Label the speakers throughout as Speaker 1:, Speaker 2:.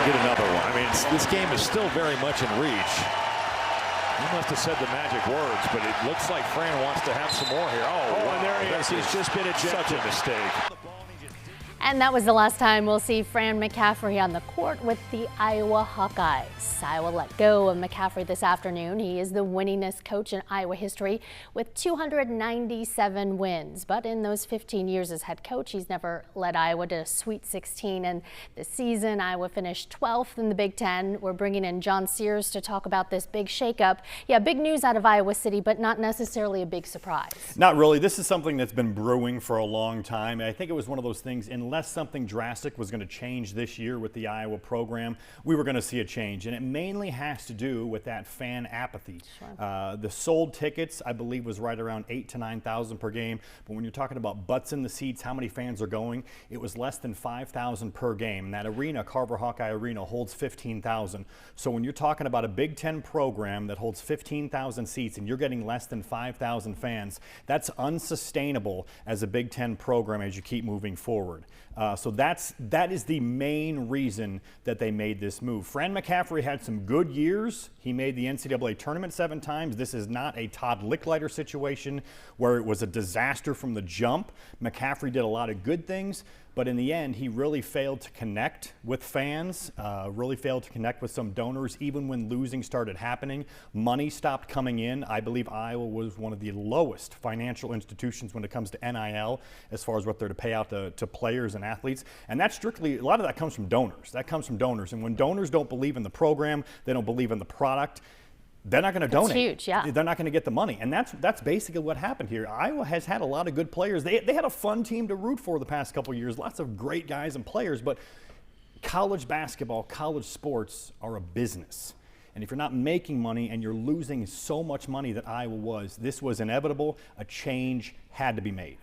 Speaker 1: get another one. I mean, this game is still very much in reach. He must have said the magic words, but it looks like Fran wants to have some more here. Oh, wow.
Speaker 2: And there he is. He's just been ejected.
Speaker 1: Such a mistake.
Speaker 3: And that was the last time we'll see Fran McCaffery on the court with the Iowa Hawkeyes. Iowa let go of McCaffery this afternoon. He is the winningest coach in Iowa history with 297 wins. But in those 15 years as head coach, he's never led Iowa to a Sweet 16. And this season, Iowa finished 12th in the Big Ten. We're bringing in John Sears to talk about this big shakeup. Yeah, big news out of Iowa City, but not necessarily a big surprise.
Speaker 4: Not really. This is something that's been brewing for a long time. I think it was one of those things, unless something drastic was going to change this year with the Iowa program, we were going to see a change. And it mainly has to do with that fan apathy. Sure. The sold tickets, I believe, was right around 8,000 to 9,000 per game. But when you're talking about butts in the seats, how many fans are going, it was less than 5,000 per game. And that arena, Carver Hawkeye Arena, holds 15,000. So when you're talking about a Big Ten program that holds 15,000 seats and you're getting less than 5,000 fans, that's unsustainable as a Big Ten program as you keep moving forward. So that is the main reason that they made this move. Fran McCaffery had some good years. He made the NCAA tournament 7 times. This is not a Todd Licklider situation where it was a disaster from the jump. McCaffery did a lot of good things, but in the end, he really failed to connect with fans, really failed to connect with some donors, even when losing started happening. Money stopped coming in. I believe Iowa was one of the lowest financial institutions when it comes to NIL, as far as what they're to pay out to players and athletes. And that's strictly, a lot of that comes from donors. That comes from donors. And when donors don't believe in the program, they don't believe in the product, they're not going to donate.
Speaker 3: That's huge, yeah.
Speaker 4: They're not going to get the money. And that's basically what happened here. Iowa has had a lot of good players. They had a fun team to root for the past couple of years. Lots of great guys and players. But college basketball, college sports are a business. And if you're not making money and you're losing so much money that Iowa was, this was inevitable. A change had to be made.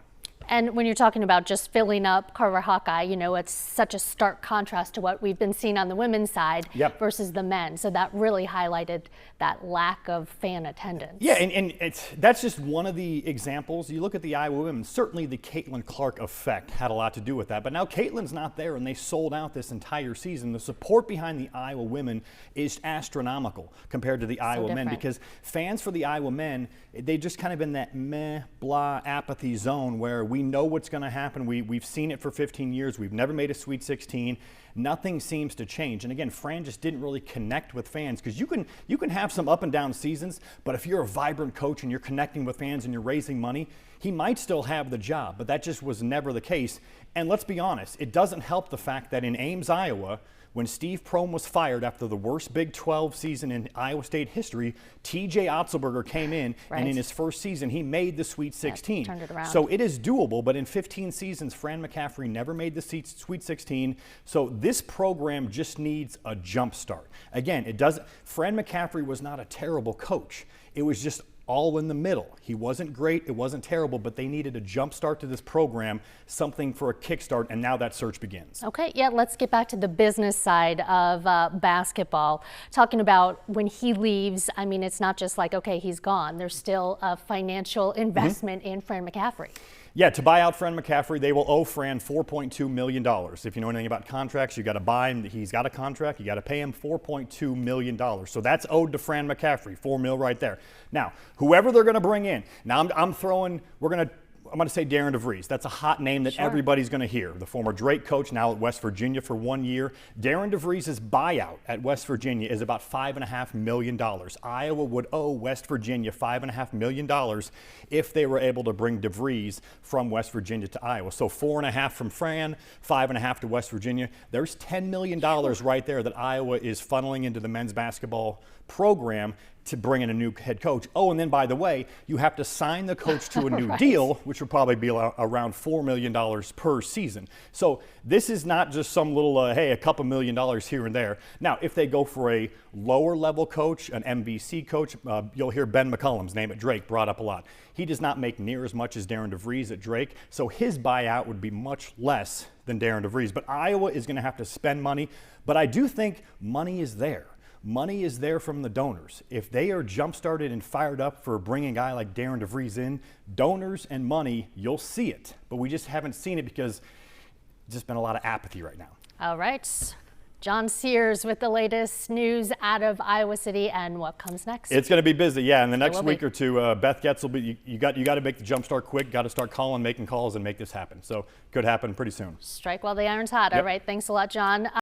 Speaker 3: And when you're talking about just filling up Carver Hawkeye, you know, it's such a stark contrast to what we've been seeing on the women's side versus the men. So that really highlighted that lack of fan attendance.
Speaker 4: Yeah, and that's just one of the examples. You look at the Iowa women, certainly the Caitlin Clark effect had a lot to do with that. But now Caitlin's not there, and they sold out this entire season. The support behind the Iowa women is astronomical compared to the Iowa men, because fans for the Iowa men, they just kind of in that meh, blah, apathy zone where we know what's going to happen. We've seen it for 15 years. We've never made a Sweet 16. Nothing seems to change. And again, Fran just didn't really connect with fans, because you can have some up and down seasons, but if you're a vibrant coach and you're connecting with fans and you're raising money, he might still have the job, but that just was never the case. And let's be honest, it doesn't help the fact that in Ames, Iowa, when Steve Prohm was fired after the worst Big 12 season in Iowa State history, T.J. Otzelberger came in, and in his first season, he made the Sweet 16.
Speaker 3: Turned it around.
Speaker 4: So it is doable, but in 15 seasons, Fran McCaffery never made the Sweet 16. So this program just needs a jump start. Again, Fran McCaffery was not a terrible coach. It was just all in the middle. He wasn't great, it wasn't terrible, but they needed a jump start to this program, something for a kickstart, and now that search begins.
Speaker 3: Okay, yeah, let's get back to the business side of basketball. Talking about when he leaves, I mean, it's not just like, okay, he's gone. There's still a financial investment in Fran McCaffery.
Speaker 4: Yeah, to buy out Fran McCaffery, they will owe Fran $4.2 million. If you know anything about contracts, you got to buy him. He's got a contract. You got to pay him $4.2 million. So that's owed to Fran McCaffery, $4 million right there. Now, whoever they're going to bring in, now I'm going to say Darren DeVries. That's a hot name that everybody's going to hear. The former Drake coach, now at West Virginia for 1 year. Darren DeVries' buyout at West Virginia is about $5.5 million. Iowa would owe West Virginia $5.5 million if they were able to bring DeVries from West Virginia to Iowa. So $4.5 million from Fran, $5.5 million to West Virginia. There's $10 million right there that Iowa is funneling into the men's basketball program to bring in a new head coach. Oh, and then by the way, you have to sign the coach to a new deal, which will probably be around $4 million per season. So this is not just some little, hey, a couple $1 million here and there. Now, if they go for a lower level coach, an MVC coach, you'll hear Ben McCullum's name at Drake brought up a lot. He does not make near as much as Darren DeVries at Drake, so his buyout would be much less than Darren DeVries. But Iowa is going to have to spend money, but I do think money is there. Money is there from the donors. If they are jump-started and fired up for bringing a guy like Darren DeVries in, donors and money, you'll see it. But we just haven't seen it because there's just been a lot of apathy right now.
Speaker 3: All right. John Sears with the latest news out of Iowa City and what comes next.
Speaker 4: It's going to be busy, yeah. In the next week or two, Beth Getz will be. You got to make the jump start quick. Got to start making calls, and make this happen. So could happen pretty soon.
Speaker 3: Strike while the iron's hot.
Speaker 4: Yep.
Speaker 3: All right, thanks a lot, John.